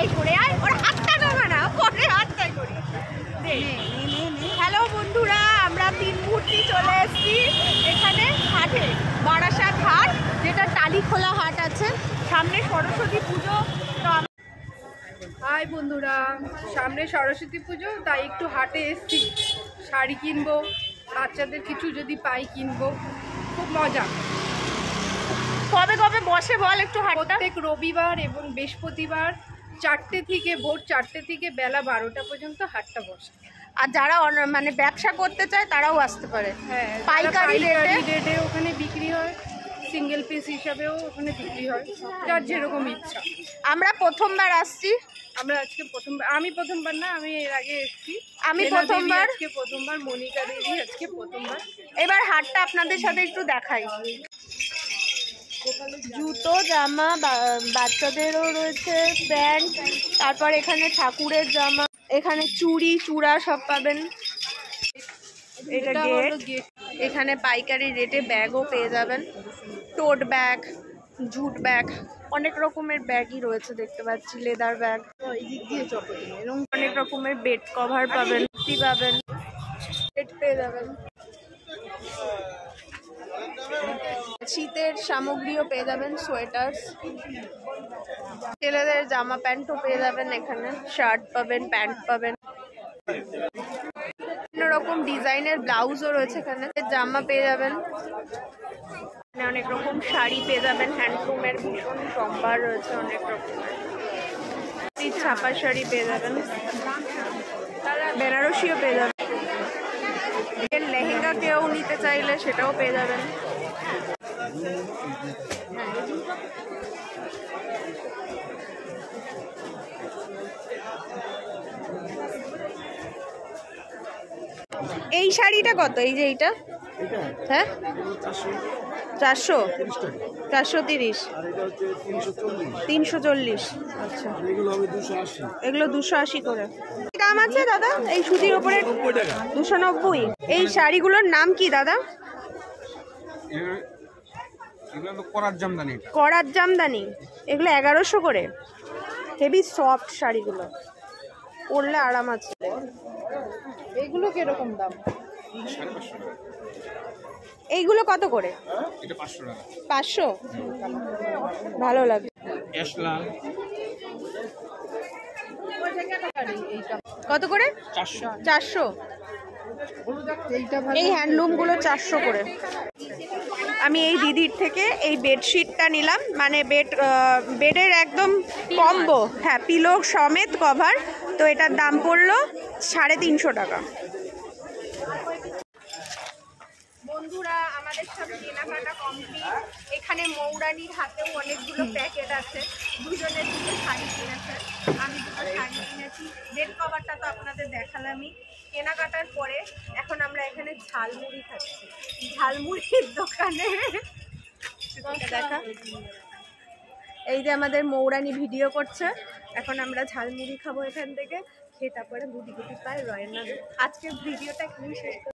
এই করে আয়, ওর হাতটা নামা না, পরে হাতটাই করি। হ্যালো বন্ধুরা, আমরা 3 মূর্তি চলে এসেছি এখানে হাটে, বারাসাত হাট, যেটা টালিখোলা হাট আছে, সামনে সরস্বতী পুজো। তো হাই বন্ধুরা, সামনে সরস্বতী পুজো, তাই একটু হাটে এসছি, শাড়ি কিনবো, বাচ্চাদের কিছু যদি পাই কিনবো, খুব মজা। কবে কবে বসে বল একটু হাটটা? প্রত্যেক রবিবার এবং বৃহস্পতিবার 4টে থেকে ভোর 4টে থেকে বেলা 12টা পর্যন্ত হাটটা বসে। আর যারা মানে ব্যবসা করতে চায় তারাও আসতে পারে। হ্যাঁ, পাইকারি রেটে ওখানে বিক্রি হয়, সিঙ্গেল পিস হিসাবেও ওখানে বিক্রি হয়, যার যেরকম ইচ্ছা। আমরা প্রথমবার আসছি। আমরা আজকে প্রথমবার, আমি প্রথমবার না, আমি এর আগে এসেছি। আমি প্রথমবার, আজকে প্রথমবার, মনিকা দেবী আজকে প্রথমবার। এবার হাটটা আপনাদের সাথে একটু দেখাই। জুতো, জামা, বাচ্চাদেরও রয়েছে, প্যান্ট, তারপর এখানে ঠাকুরের জামা, এখানে চুড়ি চূড়া সব পাবেন। এটা গেট। এখানে পাইকারি রেটে ব্যাগও পেয়ে যাবেন, টোট ব্যাগ, জুট ব্যাগ, অনেক রকমের ব্যাগই রয়েছে দেখতে পাচ্ছি, লেদার ব্যাগ, অনেক রকমের বেড কভার পাবেন, পাবেন, বেড পেয়ে যাবেন, শীতের সামগ্রীও পেয়ে যাবেন, সোয়েটার, ছেলেদের জামা প্যান্টও পেয়ে যাবেন, এখানে শার্ট পাবেন, প্যান্ট পাবেন, বিভিন্ন রকম ডিজাইনের ব্লাউজও রয়েছে, এখানে জামা পেয়ে যাবেন, অনেক রকম শাড়ি পেয়ে যাবেন, হ্যান্ডলুমের ভীষণ সম্ভার রয়েছে, অনেক রকমের ছাপা শাড়ি পেয়ে যাবেন, বেনারসিও পেয়ে যাবেন, লেহেঙ্গা কেউ নিতে চাইলে সেটাও পেয়ে যাবেন। এই শাড়িটা কত? এই যে এইটা, হ্যাঁ 400, 430, 340, আচ্ছা, এগুলো 280 করে দাম আছে দাদা। এই সুতির ওপরে 290। এই শাড়িগুলোর নাম কি দাদা? করাত জামদানি। এগুলো 1100 করে। হেভি সফট শাড়িগুলো, পরলে আরাম আছে। এগুলো কিরকম দাম? এইগুলো কত করে? 500। ভালো লাগে। কত করে? 400। এই হ্যান্ডলুমগুলো 400 করে। আমি এই দিদির থেকে এই বেডশিটটা নিলাম, মানে বেডের একদম কম্বো, হ্যাঁ, পিলো সমেত কভার। তো এটার দাম পড়লো 350 টাকা। বন্ধুরা, আমাদের সব কেনাকাটা কমপ্লিট। এখানে মৌরানির হাতেও অনেকগুলো প্যাকেট আছে, দুজনে দুটো শাড়ি কিনেছে, আমি দুটো শাড়ি কিনেছি। বেড কভারটা তো আপনাদের দেখালামই। কেনাকাটার পরে এখন আমরা এখানে ঝালমুড়ি খাচ্ছি, ঝালমুড়ির দোকানে। দেখা, এই যে আমাদের মৌরানি ভিডিও করছে, এখন আমরা ঝালমুড়ি খাবো এখান থেকে, খেয়ে তারপরে গুটি গুটি পায় রয়না। আজকের ভিডিওটা এখানেই শেষ।